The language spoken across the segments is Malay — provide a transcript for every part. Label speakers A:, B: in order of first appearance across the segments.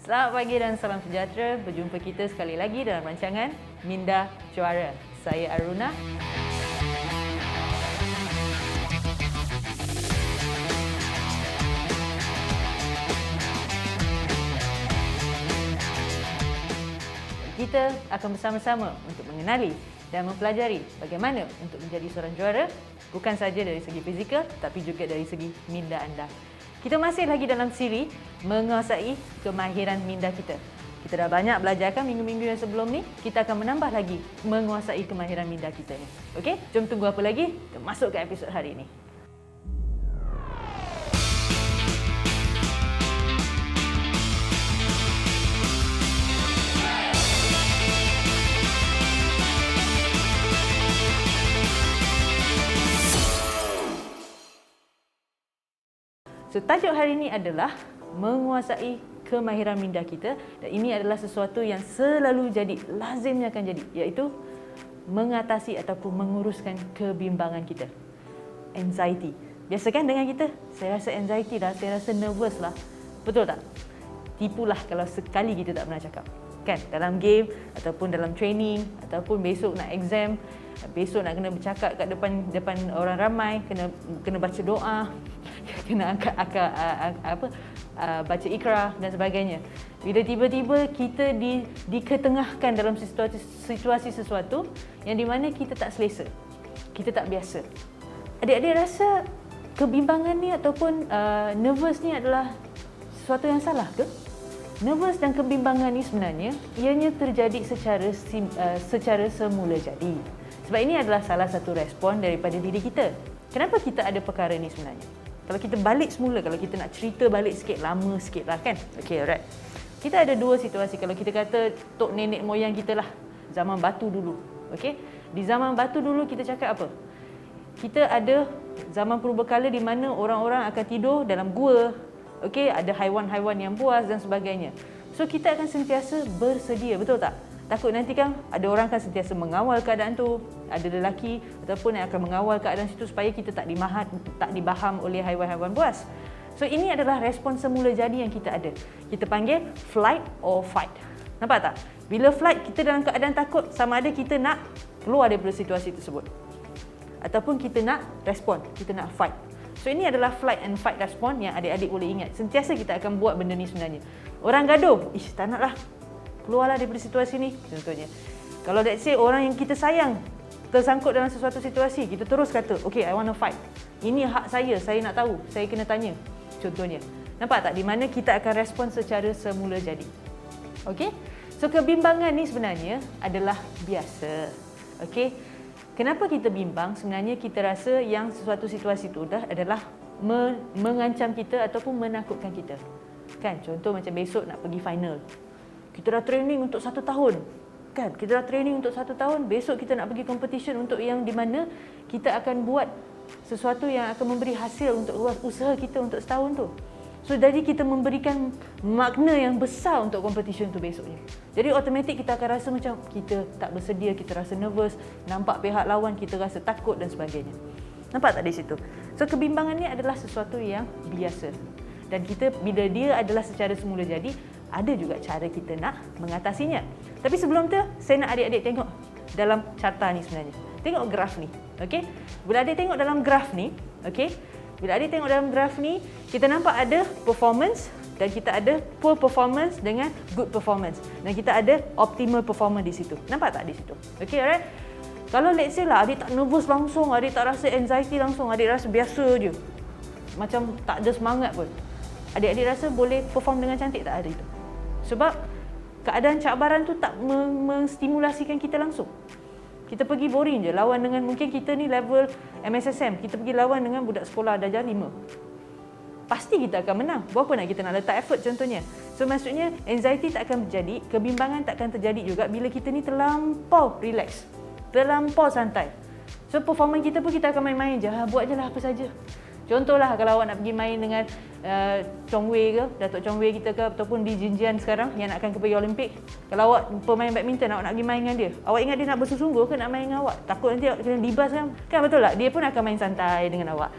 A: Selamat pagi dan salam sejahtera. Berjumpa kita sekali lagi dalam rancangan Minda Juara. Saya Aruna. Kita akan bersama-sama untuk mengenali dan mempelajari bagaimana untuk menjadi seorang juara, bukan saja dari segi fizikal tapi juga dari segi minda anda. Kita masih lagi dalam siri menguasai kemahiran minda kita. Kita dah banyak belajarkan minggu-minggu yang sebelum ni, kita akan menambah lagi menguasai kemahiran minda kita ni. Okey, jom tunggu apa lagi? Kita masuk ke episod hari ini. So, tajuk hari ini adalah menguasai kemahiran minda kita, dan ini adalah sesuatu yang selalu jadi, lazimnya akan jadi, iaitu mengatasi ataupun menguruskan kebimbangan kita. Anxiety. Biasa kan dengan kita? Saya rasa anxiety dah, saya rasa nervous lah. Betul tak? Tipulah kalau sekali kita tak pernah cakap. Kan? Dalam game, ataupun dalam training, ataupun besok nak exam, besok nak kena bercakap kat depan orang ramai, kena baca doa, kena baca ikrah dan sebagainya. Bila tiba-tiba kita diketengahkan dalam situasi sesuatu yang di mana kita tak selesa, kita tak biasa. Adik-adik rasa kebimbangan ni ataupun nervous ni adalah sesuatu yang salah ke? Nervous dan kebimbangan ni sebenarnya ianya terjadi secara semula jadi. Sebab ini adalah salah satu respon daripada diri kita. Kenapa kita ada perkara ni sebenarnya? Kalau kita balik semula, kalau kita nak cerita balik sikit, lama sikit lah kan? Okay, alright. Kita ada dua situasi. Kalau kita kata tok nenek moyang kita lah, zaman batu dulu. Okay? Di zaman batu dulu kita cakap apa? Kita ada zaman purbakala di mana orang-orang akan tidur dalam gua. Okay? Ada haiwan-haiwan yang buas dan sebagainya. So, kita akan sentiasa bersedia, betul tak? Takut nanti kan ada orang akan sentiasa mengawal keadaan tu, ada lelaki ataupun yang akan mengawal keadaan situ supaya kita tak dibaham oleh haiwan-haiwan buas. So, ini adalah respon semula jadi yang kita ada. Kita panggil flight or fight. Nampak tak? Bila flight, kita dalam keadaan takut, sama ada kita nak keluar daripada situasi tersebut ataupun kita nak respon, kita nak fight. So, ini adalah flight and fight respon yang adik-adik boleh ingat. Sentiasa kita akan buat benda ni sebenarnya. Orang gaduh, tak nak lah, keluarlah daripada situasi ni, contohnya. Kalau let's say orang yang kita sayang tersangkut dalam sesuatu situasi, kita terus kata, okay, I want to fight. Ini hak saya nak tahu, saya kena tanya, contohnya. Nampak tak? Di mana kita akan respon secara semula jadi. Okay? So, kebimbangan ni sebenarnya adalah biasa. Okay? Kenapa kita bimbang? Sebenarnya kita rasa yang sesuatu situasi itu adalah mengancam kita ataupun menakutkan kita. Kan? Contoh macam besok nak pergi final. Kita dah training untuk 1 tahun. Kan? Kita dah training untuk 1 tahun, besok kita nak pergi competition untuk yang di mana kita akan buat sesuatu yang akan memberi hasil untuk usaha kita untuk setahun tu. So, jadi kita memberikan makna yang besar untuk competition tu besoknya. Jadi automatik kita akan rasa macam kita tak bersedia, kita rasa nervous, nampak pihak lawan kita rasa takut dan sebagainya. Nampak tak di situ? So, kebimbangan ni adalah sesuatu yang biasa. Dan kita, bila dia adalah secara semula jadi, ada juga cara kita nak mengatasinya. Tapi sebelum tu, saya nak adik-adik tengok dalam carta ni sebenarnya. Tengok graf ni, okey? Bila adik tengok dalam graf ni, okey? Bila adik tengok dalam graf ni, kita nampak ada performance dan kita ada poor performance dengan good performance. Dan kita ada optimal performance di situ. Nampak tak di situ? Okey, alright? Kalau let's say lah, adik tak nervous langsung, adik tak rasa anxiety langsung, adik rasa biasa je. Macam tak ada semangat pun. Adik-adik rasa boleh perform dengan cantik tak hari itu? Sebab keadaan cabaran tu tak menstimulasikan kita langsung. Kita pergi boring je, lawan dengan mungkin kita ni level MSSM, kita pergi lawan dengan budak sekolah darjah 5. Pasti kita akan menang. Berapa nak kita nak letak effort contohnya. So, maksudnya anxiety tak akan terjadi, kebimbangan tak akan terjadi juga bila kita ni terlampau relax, terlampau santai. So, performance kita pun kita akan main-main je, buat je lah apa saja. Contohlah kalau awak nak pergi main dengan Chong Wei ke, Datuk Chong Wei kita ke, ataupun di Jinjian sekarang yang nak akan pergi Olimpik. Kalau awak pemain badminton, awak nak pergi main dengan dia, awak ingat dia nak bersungguh ke nak main dengan awak? Takut nanti awak kena libas kan? Kan betul tak? Dia pun akan main santai dengan awak.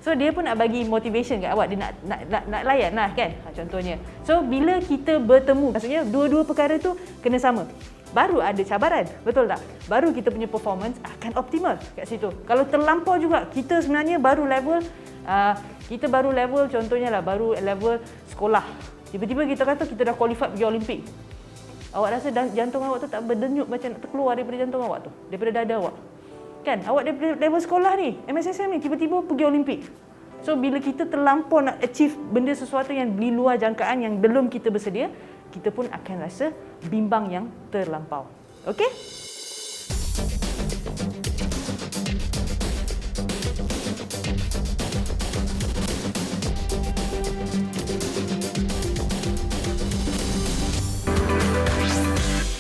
A: So dia pun nak bagi motivation kat awak, dia nak layan lah kan, contohnya. So bila kita bertemu, maksudnya dua-dua perkara tu kena sama, baru ada cabaran, betul tak? Baru kita punya performance akan optimal kat situ. Kalau terlampau juga, kita sebenarnya baru level contohnya lah, baru level sekolah. Tiba-tiba kita kata kita dah qualified pergi Olimpik. Awak rasa jantung awak tu tak berdenyut macam nak terkeluar daripada jantung awak tu, daripada dada awak. Kan, awak daripada level sekolah ni, MSSM ni, tiba-tiba pergi Olimpik. So, bila kita terlampau nak achieve benda sesuatu yang di luar jangkaan yang belum kita bersedia, kita pun akan rasa bimbang yang terlampau. Okey?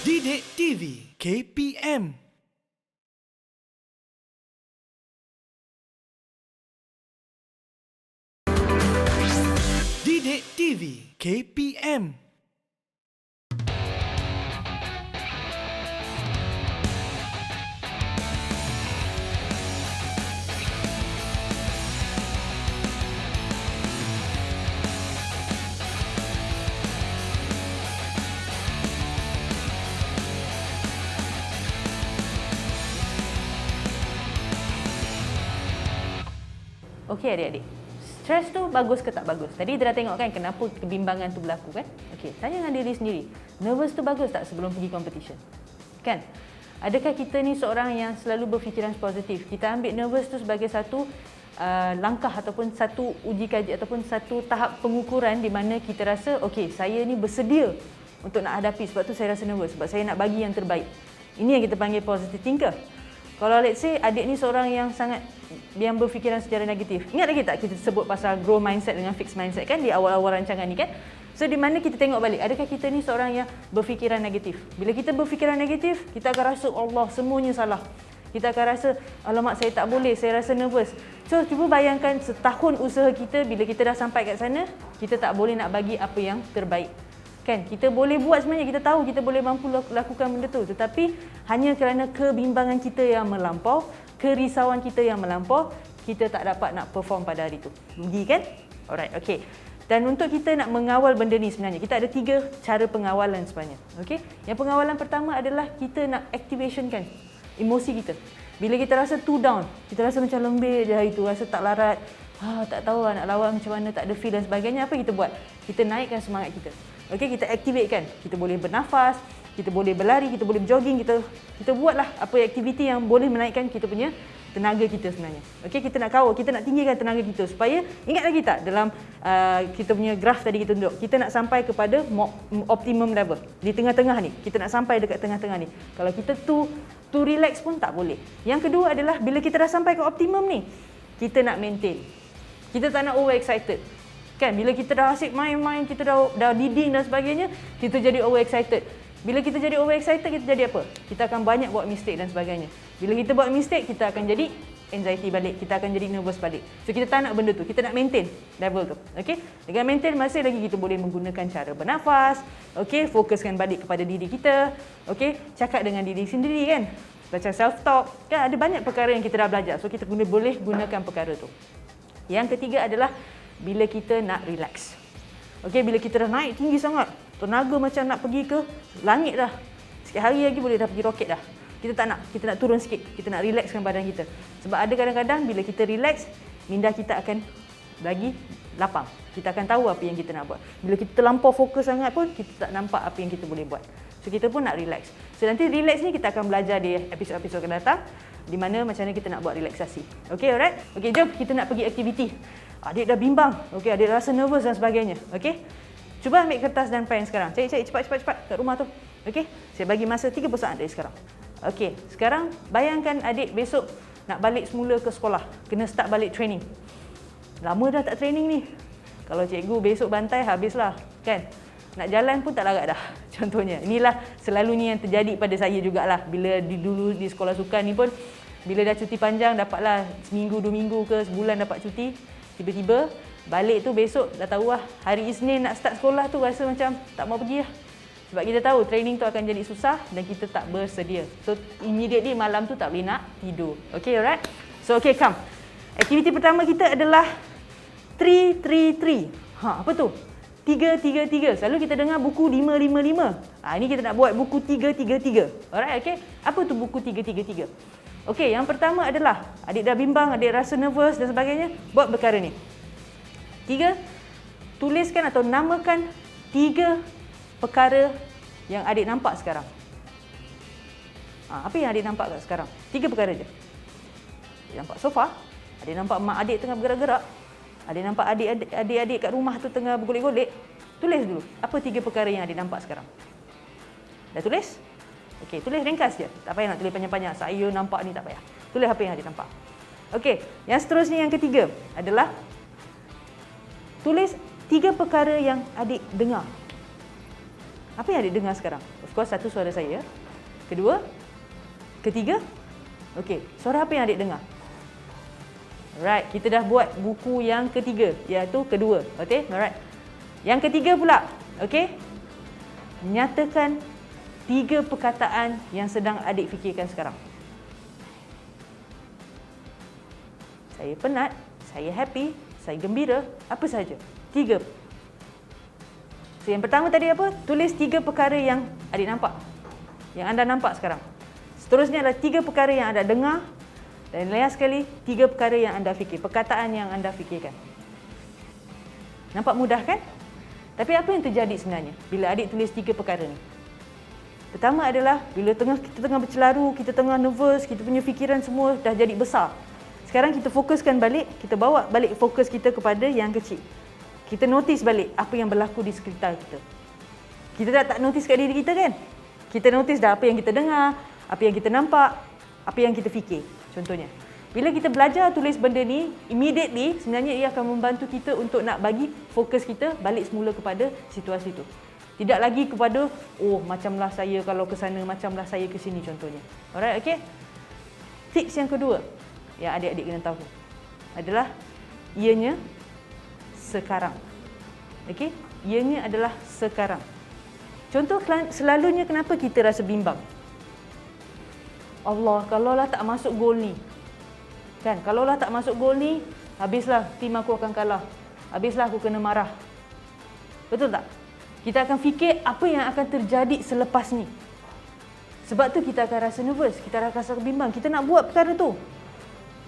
B: Didik TV KPM. Didik TV KPM.
A: Okey adik-adik, stres tu bagus ke tak bagus? Tadi kita dah tengok kan kenapa kebimbangan tu berlaku kan? Okey, tanya dengan diri sendiri, nervous tu bagus tak sebelum pergi competition? Kan? Adakah kita ni seorang yang selalu berfikiran positif? Kita ambil nervous tu sebagai satu langkah ataupun satu uji kaji ataupun satu tahap pengukuran di mana kita rasa okey, saya ni bersedia untuk nak hadapi, sebab tu saya rasa nervous, sebab saya nak bagi yang terbaik. Ini yang kita panggil positive thinker. Kalau let's say adik ni seorang yang sangat yang berfikiran secara negatif. Ingat lagi tak kita sebut pasal growth mindset dengan fixed mindset kan di awal-awal rancangan ni kan? So di mana kita tengok balik, adakah kita ni seorang yang berfikiran negatif? Bila kita berfikiran negatif, kita akan rasa Allah semuanya salah. Kita akan rasa alamak saya tak boleh, saya rasa nervous. So cuba bayangkan setahun usaha kita, bila kita dah sampai kat sana, kita tak boleh nak bagi apa yang terbaik. Kan, kita boleh buat sebenarnya, kita tahu kita boleh mampu lakukan benda tu, tetapi hanya kerana kebimbangan kita yang melampau, kerisauan kita yang melampau, kita tak dapat nak perform pada hari tu. Rugi kan? Alright, okay. Dan untuk kita nak mengawal benda ni sebenarnya, kita ada 3 cara pengawalan sebenarnya. Okay? Yang pengawalan pertama adalah kita nak activationkan emosi kita. Bila kita rasa too down, kita rasa macam lembik je hari tu, rasa tak larat, tak tahu nak lawan macam mana, tak ada feel dan sebagainya, apa kita buat? Kita naikkan semangat kita. Okey, kita activatekan. Kita boleh bernafas, kita boleh berlari, kita boleh jogging, kita buatlah apa aktiviti yang boleh menaikkan kita punya tenaga kita sebenarnya. Okey, kita nak kawal, kita nak tinggikan tenaga kita supaya, ingat lagi tak dalam kita punya graf tadi kita tunjuk, kita nak sampai kepada optimum level. Di tengah-tengah ni, kita nak sampai dekat tengah-tengah ni. Kalau kita too relax pun tak boleh. Yang kedua adalah bila kita dah sampai ke optimum ni, kita nak maintain. Kita tak nak over excited. Kan, bila kita dah asyik main-main, kita dah leading dan sebagainya, kita jadi over excited. Bila kita jadi over excited, kita jadi apa? Kita akan banyak buat mistake dan sebagainya. Bila kita buat mistake, kita akan jadi anxiety balik, kita akan jadi nervous balik. So kita tak nak benda tu, kita nak maintain level tu. Okey? Dengan maintain masih lagi kita boleh menggunakan cara bernafas, okey, fokuskan balik kepada diri kita, okey, cakap dengan diri sendiri kan. Macam self talk, kan ada banyak perkara yang kita dah belajar. So kita boleh gunakan perkara tu. Yang ketiga adalah bila kita nak relax. Okey, bila kita dah naik tinggi sangat, tenaga macam nak pergi ke langit dah. Sikit hari lagi boleh dah pergi roket dah. Kita tak nak, kita nak turun sikit. Kita nak relaxkan badan kita. Sebab ada kadang-kadang bila kita relax, minda kita akan lagi lapang. Kita akan tahu apa yang kita nak buat. Bila kita terlampau fokus sangat pun, kita tak nampak apa yang kita boleh buat. So kita pun nak relax. So nanti relax ni kita akan belajar di episod-episod akan datang, di mana macam mana kita nak buat relaksasi. Okey, alright? Okey, jom kita nak pergi aktiviti. Adik dah bimbang. Okey, adik rasa nervous dan sebagainya. Okey? Cuba ambil kertas dan pen sekarang. Cari cepat kat rumah tu. Okey? Saya bagi masa 30 saat dari sekarang. Okey, sekarang bayangkan adik besok nak balik semula ke sekolah. Kena start balik training. Lama dah tak training ni. Kalau cikgu besok bantai, habislah. Kan? Nak jalan pun tak larat dah. Contohnya. Inilah selalunya yang terjadi pada saya jugalah. Bila dulu di sekolah sukan ni pun, bila dah cuti panjang, dapatlah seminggu, 2 minggu ke sebulan dapat cuti. Tiba-tiba balik tu besok dah tahu lah hari Isnin nak start sekolah tu rasa macam tak mau pergi lah. Sebab kita tahu training tu akan jadi susah dan kita tak bersedia. So immediately malam tu tak boleh nak tidur. Okay, alright? So okay, come. Aktiviti pertama kita adalah 3-3-3. Apa tu? 3-3-3. Selalu kita dengar buku 5-5-5. Ini kita nak buat buku 3-3-3. Alright, okay? Apa tu buku 3-3-3? Okey, yang pertama adalah adik dah bimbang, adik rasa nervous dan sebagainya, buat perkara ni. 3, tuliskan atau namakan 3 perkara yang adik nampak sekarang. Apa yang adik nampak kat sekarang? 3 perkara je. Adik nampak sofa, adik nampak mak adik tengah bergerak-gerak, adik nampak adik-adik kat rumah tu tengah bergolek-golek. Tulis dulu, apa 3 perkara yang adik nampak sekarang? Dah tulis? Okey, tulis ringkas je. Tak payah nak tulis panjang-panjang. Saya nampak ni, tak payah. Tulis apa yang adik nampak. Okey, yang seterusnya yang ketiga adalah tulis 3 perkara yang adik dengar. Apa yang adik dengar sekarang? Of course, satu suara saya. Kedua, ketiga. Okey, suara apa yang adik dengar? Alright, kita dah buat buku yang ketiga, iaitu kedua. Okey, alright. Yang ketiga pula, okey. Nyatakan 3 perkataan yang sedang adik fikirkan sekarang. Saya penat, saya happy, saya gembira, apa sahaja. 3. So, yang pertama tadi apa? Tulis 3 perkara yang adik nampak. Yang anda nampak sekarang. Seterusnya adalah 3 perkara yang anda dengar. Dan last sekali, 3 perkara yang anda fikir. Perkataan yang anda fikirkan. Nampak mudah kan? Tapi apa yang terjadi sebenarnya bila adik tulis 3 perkara ni? Pertama adalah bila kita tengah bercelaru, kita tengah nervous, kita punya fikiran semua dah jadi besar. Sekarang kita fokuskan balik, kita bawa balik fokus kita kepada yang kecil. Kita notice balik apa yang berlaku di sekitar kita. Kita dah tak notice kat diri kita kan? Kita notice dah apa yang kita dengar, apa yang kita nampak, apa yang kita fikir. Contohnya, bila kita belajar tulis benda ni, immediately sebenarnya ia akan membantu kita untuk nak bagi fokus kita balik semula kepada situasi tu. Tidak lagi kepada, oh macamlah saya kalau ke sana, macamlah saya ke sini contohnya. Alright, okay? Tips yang kedua yang adik-adik kena tahu adalah ianya sekarang. Okay? Ianya adalah sekarang. Contoh selalunya kenapa kita rasa bimbang? Allah, kalaulah tak masuk gol ni. Kan, kalaulah tak masuk gol ni, habislah tim aku akan kalah. Habislah aku kena marah. Betul tak? Kita akan fikir apa yang akan terjadi selepas ni. Sebab tu kita akan rasa nervous, kita akan rasa bimbang. Kita nak buat perkara tu.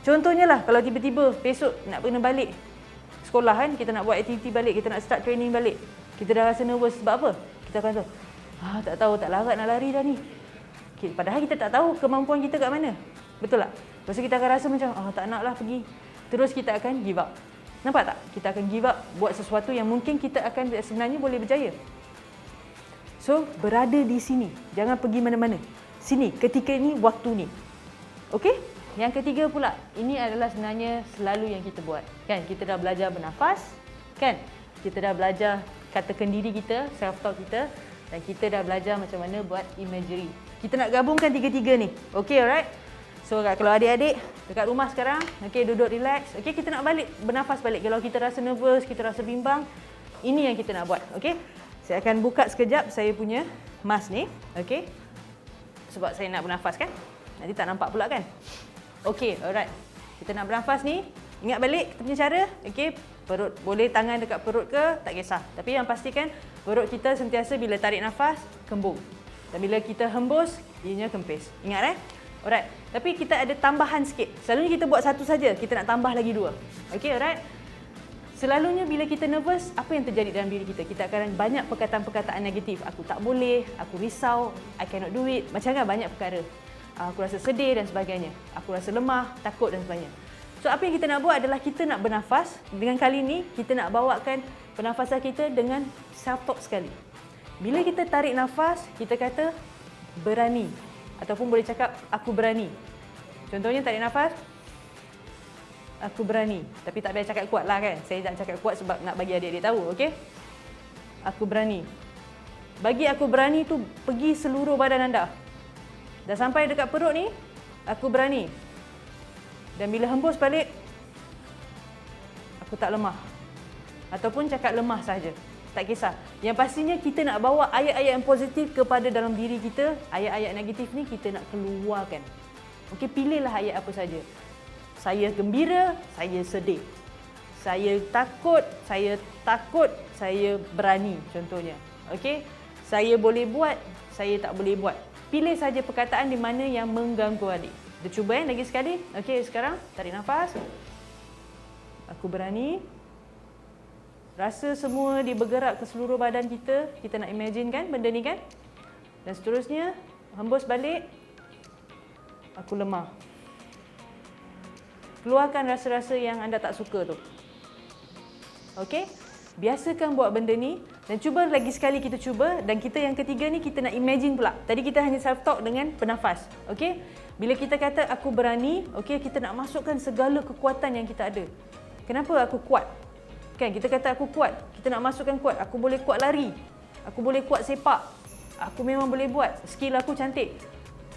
A: Contohnya lah, kalau tiba-tiba besok nak kena balik sekolah kan, kita nak buat aktiviti balik, kita nak start training balik. Kita dah rasa nervous sebab apa? Kita akan rasa, tak tahu, tak larat nak lari dah ni. Okay, padahal kita tak tahu kemampuan kita kat mana. Betul tak? Lepas tu kita akan rasa macam, tak naklah pergi. Terus kita akan give up. Nampak tak? Kita akan give up buat sesuatu yang mungkin kita akan sebenarnya boleh berjaya. So, berada di sini. Jangan pergi mana-mana. Sini, ketika ini, waktu ni. Okey? Yang ketiga pula, ini adalah sebenarnya selalu yang kita buat. Kan? Kita dah belajar bernafas. Kan? Kita dah belajar katakan diri kita, self-talk kita. Dan kita dah belajar macam mana buat imagery. Kita nak gabungkan tiga-tiga ni. Okey, alright? So, kalau adik-adik dekat rumah sekarang, okey, duduk relax. Okey, kita nak balik, bernafas balik. Kalau kita rasa nervous, kita rasa bimbang, ini yang kita nak buat. Okey? Saya akan buka sekejap saya punya mask ni. Okey? Sebab saya nak bernafas kan? Nanti tak nampak pula kan? Okey, alright. Kita nak bernafas ni. Ingat balik kita punya cara. Okey, perut. Boleh tangan dekat perut ke, tak kisah. Tapi yang pastikan perut kita sentiasa bila tarik nafas, kembung. Dan bila kita hembus, ianya kempis. Ingat Alright. Tapi kita ada tambahan sikit. Selalunya kita buat satu saja, kita nak tambah lagi 2. Okey, alright. Selalunya bila kita nervous, apa yang terjadi dalam diri kita? Kita akan banyak perkataan-perkataan negatif. Aku tak boleh, aku risau, I cannot do it. Macam kan banyak perkara. Aku rasa sedih dan sebagainya. Aku rasa lemah, takut dan sebagainya. So apa yang kita nak buat adalah kita nak bernafas. Dengan kali ni kita nak bawakan pernafasan kita dengan self-talk sekali. Bila kita tarik nafas, kita kata berani. Ataupun boleh cakap aku berani. Contohnya tarik nafas, aku berani. Tapi tak payah cakap kuat lah kan. Saya tak cakap kuat sebab nak bagi adik-adik tahu, okey? Aku berani. Bagi aku berani tu pergi seluruh badan anda. Dah sampai dekat perut ni, aku berani. Dan bila hembus balik, aku tak lemah. Ataupun cakap lemah saja. Tak kisah. Yang pastinya kita nak bawa ayat-ayat yang positif kepada dalam diri kita. Ayat-ayat negatif ni kita nak keluarkan. Okey, pilihlah ayat apa saja. saya gembira, saya sedih. Saya takut, saya berani contohnya. Okey? Saya boleh buat, saya tak boleh buat. Pilih saja perkataan di mana yang mengganggu adik. Kita cuba lagi sekali. Okey, sekarang tarik nafas. Aku berani. Rasa semua dia bergerak ke seluruh badan kita. Kita nak imagine kan benda ni kan? Dan seterusnya, hembus balik. Aku lemah. Keluarkan rasa-rasa yang anda tak suka tu. Okey? Biasakan buat benda ni dan cuba lagi sekali kita cuba, dan kita yang ketiga ni kita nak imagine pula. Tadi kita hanya self talk dengan bernafas. Okey? Bila kita kata aku berani, okey, kita nak masukkan segala kekuatan yang kita ada. Kenapa aku kuat? Kan kita kata aku kuat, kita nak masukkan kuat. Aku boleh kuat lari. Aku boleh kuat sepak. Aku memang boleh buat. Skill aku cantik.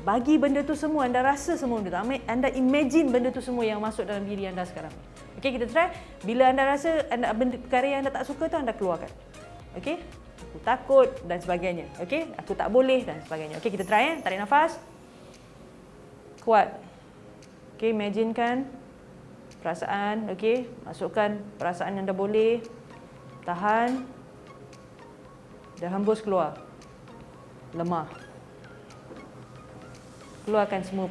A: Bagi benda tu semua, anda rasa semua benda tu. Anda imagine benda tu semua yang masuk dalam diri anda sekarang. Okey, kita try. Bila anda rasa perkara yang anda tak suka tu, anda keluarkan. Okey? Aku takut dan sebagainya. Okey? Aku tak boleh dan sebagainya. Okey, kita try. Tarik nafas. Kuat. Okey, imaginekan perasaan. Okey, masukkan perasaan yang anda boleh. Tahan. Dan hembus keluar. Lemah. Keluarkan semua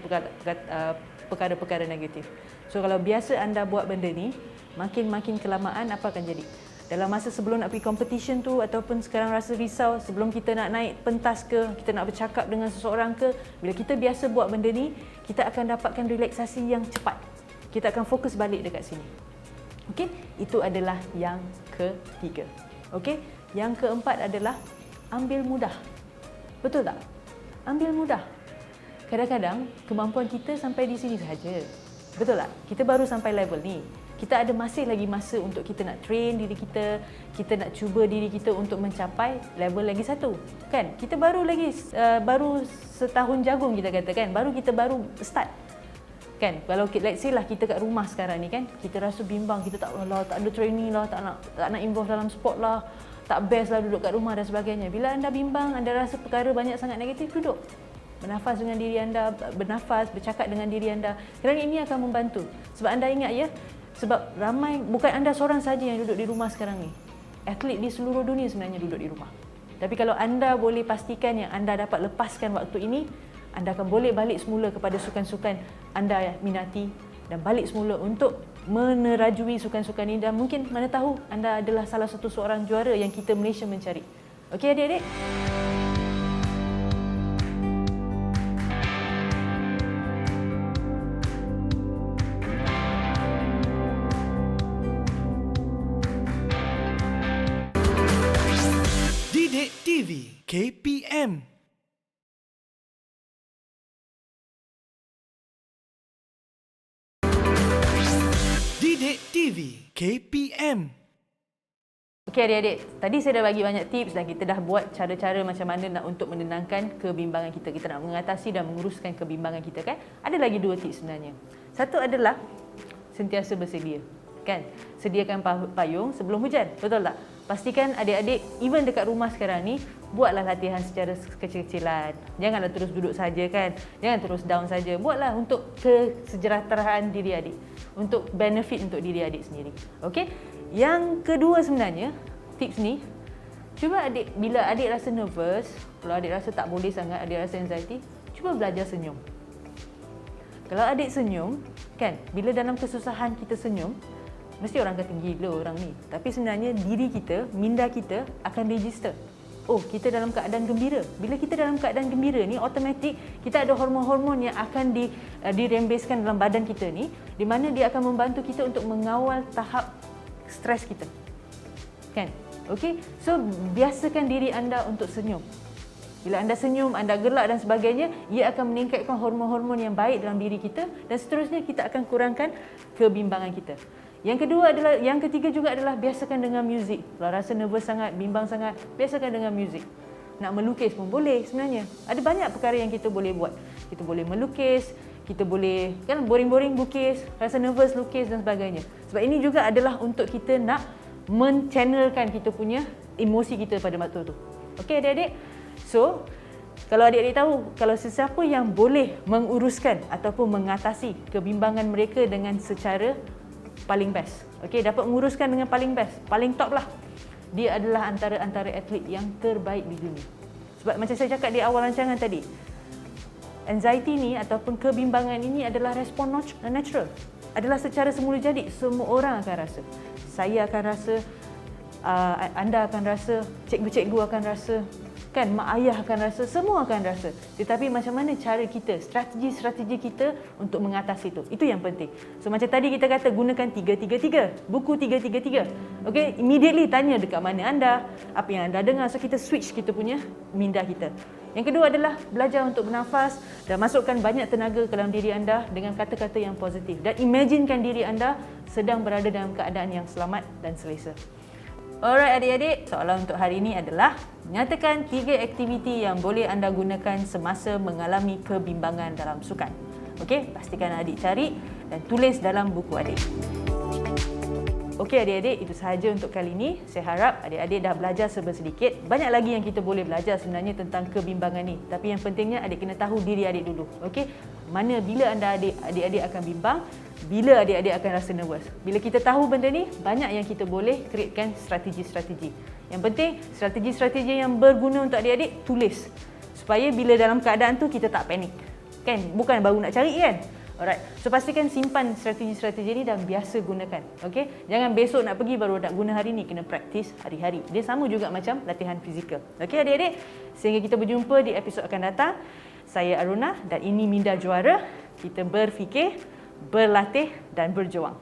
A: perkara-perkara negatif. So kalau biasa anda buat benda ni, makin kelamaan apa akan jadi? Dalam masa sebelum nak pergi competition tu ataupun sekarang rasa risau, sebelum kita nak naik pentas ke, kita nak bercakap dengan seseorang ke, bila kita biasa buat benda ni, kita akan dapatkan relaksasi yang cepat. Kita akan fokus balik dekat sini. Okey? Itu adalah yang ketiga. Okey? Yang keempat adalah ambil mudah. Betul tak? Ambil mudah. Kadang-kadang kemampuan kita sampai di sini sahaja. Betul tak? Kita baru sampai level ni. Kita ada masih lagi masa untuk kita nak train diri kita, kita nak cuba diri kita untuk mencapai level lagi satu. Kan? Kita baru setahun jagung kita katakan, kita baru start. Kan? Kalau let's say lah kita kat rumah sekarang ni kan, kita rasa bimbang, kita tak ada training lah, tak nak involve dalam sport lah, tak best lah duduk kat rumah dan sebagainya. Bila anda bimbang, anda rasa perkara banyak sangat negatif, duduk. Bernafas dengan diri anda, bercakap dengan diri anda. Kerana ini akan membantu. Sebab anda ingat ya, sebab ramai, bukan anda seorang saja yang duduk di rumah sekarang ni. Atlet di seluruh dunia sebenarnya duduk di rumah. Tapi kalau anda boleh pastikan yang anda dapat lepaskan waktu ini, anda akan boleh balik semula kepada sukan-sukan anda minati dan balik semula untuk menerajui sukan-sukan ini, dan mungkin mana tahu anda adalah salah satu seorang juara yang kita Malaysia mencari. Okey adik-adik?
B: Didik TV KPM. Didik TV KPM.
A: Okey adik-adik, tadi saya dah bagi banyak tips dan kita dah buat cara-cara macam mana nak untuk menenangkan kebimbangan kita. Kita nak mengatasi dan menguruskan kebimbangan kita kan. Ada lagi 2 tips sebenarnya. Satu adalah sentiasa bersedia. Kan? Sediakan payung sebelum hujan. Betul tak? Pastikan adik-adik, even dekat rumah sekarang ni, buatlah latihan secara kecil-kecilan. Janganlah terus duduk saja kan. Jangan terus down saja. Buatlah untuk kesejahteraan diri adik. Untuk benefit untuk diri adik sendiri. Okey? Yang kedua sebenarnya, tips ni, cuba adik, bila adik rasa nervous, kalau adik rasa tak boleh sangat, adik rasa anxiety, cuba belajar senyum. Kalau adik senyum, kan, bila dalam kesusahan kita senyum, mesti orang kata gila orang ni. Tapi sebenarnya diri kita, minda kita akan register. Oh, kita dalam keadaan gembira. Bila kita dalam keadaan gembira ni, automatik kita ada hormon-hormon yang akan dirembeskan dalam badan kita ni, di mana dia akan membantu kita untuk mengawal tahap stres kita. Kan? Okey? So, biasakan diri anda untuk senyum. Bila anda senyum, anda gelak dan sebagainya, ia akan meningkatkan hormon-hormon yang baik dalam diri kita, dan seterusnya kita akan kurangkan kebimbangan kita. Yang ketiga juga adalah biasakan dengan muzik. Kalau rasa nervous sangat, bimbang sangat, biasakan dengan muzik. Nak melukis pun boleh sebenarnya. Ada banyak perkara yang kita boleh buat. Kita boleh melukis, kita boleh kan boring-boring lukis, rasa nervous lukis dan sebagainya. Sebab ini juga adalah untuk kita nak men-channelkan kita punya emosi kita pada waktu tu. Okey adik-adik? So, Kalau adik-adik tahu, kalau sesiapa yang boleh menguruskan ataupun mengatasi kebimbangan mereka dengan secara paling best, okey, dapat menguruskan dengan paling best, paling top lah, dia adalah antara atlet yang terbaik di dunia. Sebab macam saya cakap di awal rancangan tadi, anxiety ni ataupun kebimbangan ini adalah respon natural, adalah secara semula jadi. Semua orang akan rasa, saya akan rasa, anda akan rasa, cikgu-cikgu akan rasa, kan, mak ayah akan rasa, semua akan rasa. Tetapi macam mana cara kita, strategi-strategi kita untuk mengatasi itu yang penting. So macam tadi kita kata gunakan 333, buku 333. Okey, immediately tanya dekat mana anda, apa yang anda dengar. So kita switch kita punya minda kita. Yang kedua adalah belajar untuk bernafas dan masukkan banyak tenaga ke dalam diri anda dengan kata-kata yang positif. Dan imaginekan diri anda sedang berada dalam keadaan yang selamat dan selesa. Alright adik-adik, soalan untuk hari ini adalah nyatakan 3 aktiviti yang boleh anda gunakan semasa mengalami kebimbangan dalam sukan. Okey, pastikan adik cari dan tulis dalam buku adik. Okey adik-adik, itu sahaja untuk kali ini. Saya harap adik-adik dah belajar sedikit. Banyak lagi yang kita boleh belajar sebenarnya tentang kebimbangan ni. Tapi yang pentingnya adik kena tahu diri adik dulu. Okey, mana bila adik-adik akan bimbang, bila adik-adik akan rasa nervous. Bila kita tahu benda ni, banyak yang kita boleh createkan strategi-strategi. Yang penting, strategi-strategi yang berguna untuk adik-adik, tulis. Supaya bila dalam keadaan tu, kita tak panik. Kan? Bukan baru nak cari kan? Alright. So, pastikan simpan strategi-strategi ni dan biasa gunakan. Okay? Jangan besok nak pergi baru nak guna hari ni. Kena praktis hari-hari. Dia sama juga macam latihan fizikal. Okay adik-adik? Sehingga kita berjumpa di episod akan datang. Saya Aruna dan ini Minda Juara. Kita berfikir, berlatih dan berjuang.